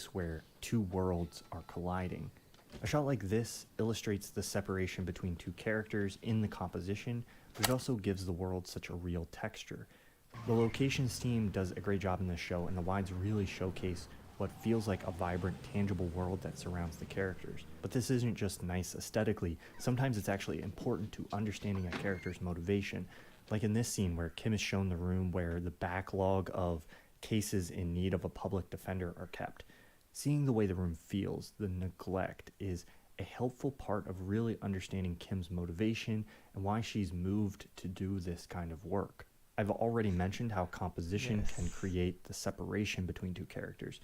where two worlds are colliding. A shot like this illustrates the separation between two characters in the composition, but it also gives the world such a real texture. The locations team does a great job in this show, and the wides really showcase what feels like a vibrant, tangible world that surrounds the characters. But this isn't just nice aesthetically, sometimes it's actually important to understanding a character's motivation. Like in this scene where Kim is shown the room where the backlog of cases in need of a public defender are kept. Seeing the way the room feels, the neglect, is a helpful part of really understanding Kim's motivation and why she's moved to do this kind of work. I've already mentioned how composition can create the separation between two characters,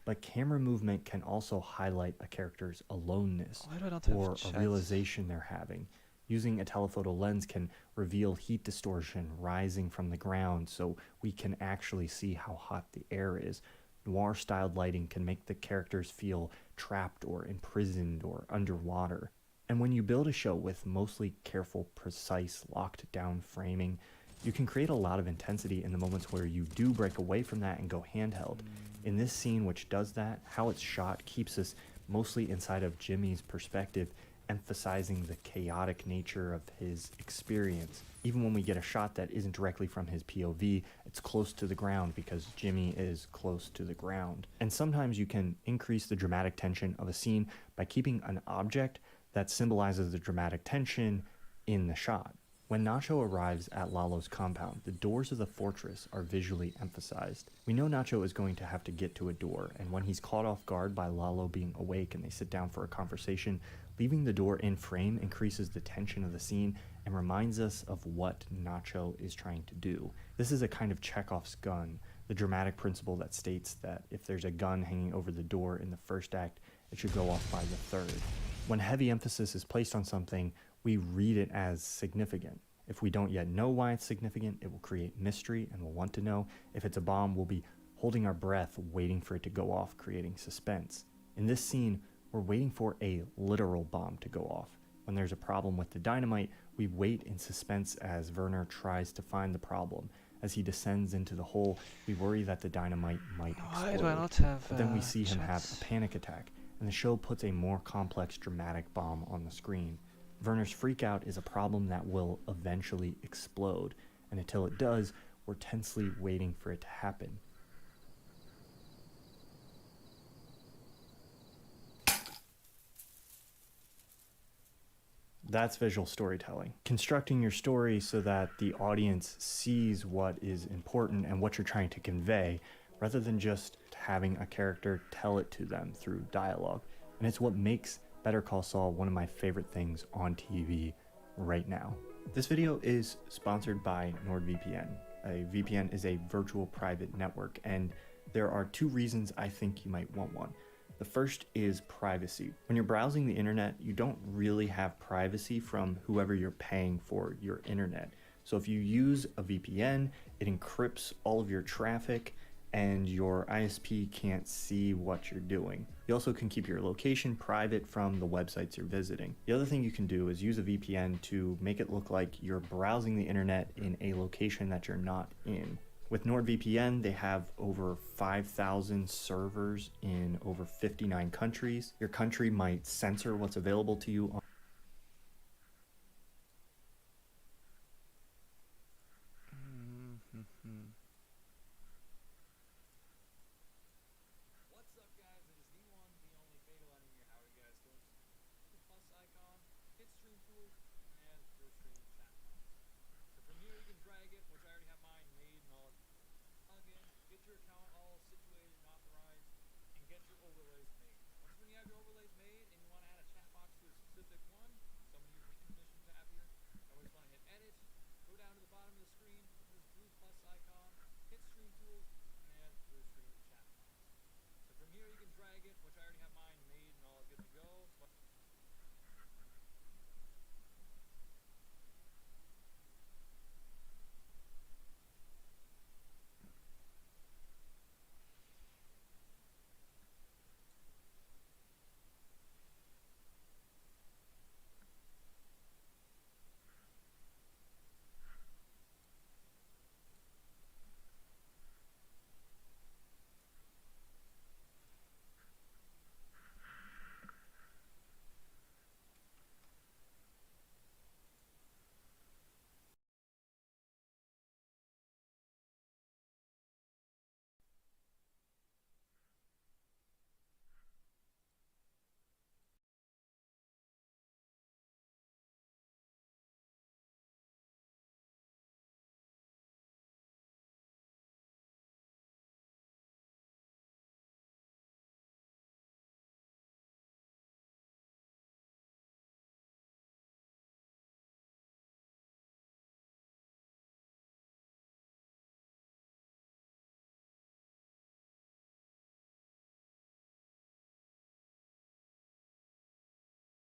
but camera movement can also highlight a character's aloneness or a realization they're having. Using a telephoto lens can reveal heat distortion rising from the ground so we can actually see how hot the air is. Noir-styled lighting can make the characters feel trapped or imprisoned or underwater. And when you build a show with mostly careful, precise, locked-down framing, you can create a lot of intensity in the moments where you do break away from that and go handheld. In this scene, which does that, how it's shot keeps us mostly inside of Jimmy's perspective, emphasizing the chaotic nature of his experience. Even when we get a shot that isn't directly from his POV, it's close to the ground because Jimmy is close to the ground. And sometimes you can increase the dramatic tension of a scene by keeping an object that symbolizes the dramatic tension in the shot. When Nacho arrives at Lalo's compound, the doors of the fortress are visually emphasized. We know Nacho is going to have to get to a door, and when he's caught off guard by Lalo being awake and they sit down for a conversation, leaving the door in frame increases the tension of the scene and reminds us of what Nacho is trying to do. This is a kind of Chekhov's gun, the dramatic principle that states that if there's a gun hanging over the door in the first act, it should go off by the third. When heavy emphasis is placed on something, we read it as significant. If we don't yet know why it's significant, it will create mystery and we'll want to know. If it's a bomb, we'll be holding our breath, waiting for it to go off, creating suspense. In this scene, we're waiting for a literal bomb to go off. When there's a problem with the dynamite, we wait in suspense as Werner tries to find the problem. As he descends into the hole, we worry that the dynamite might explode. Why do I not have But then we see him have a panic attack, and the show puts a more complex, dramatic bomb on the screen. Werner's freakout is a problem that will eventually explode, and until it does, we're tensely waiting for it to happen. That's visual storytelling. Constructing your story so that the audience sees what is important and what you're trying to convey, rather than just having a character tell it to them through dialogue. And it's what makes Better Call Saul one of my favorite things on TV right now. This video is sponsored by NordVPN. A VPN is a virtual private network, and there are two reasons I think you might want one. The first is privacy. When you're browsing the internet, you don't really have privacy from whoever you're paying for your internet. So if you use a VPN, it encrypts all of your traffic and your ISP can't see what you're doing. You also can keep your location private from the websites you're visiting. The other thing you can do is use a VPN to make it look like you're browsing the internet in a location that you're not in. With NordVPN, they have over 5,000 servers in over 59 countries. Your country might censor what's available to you on Get your account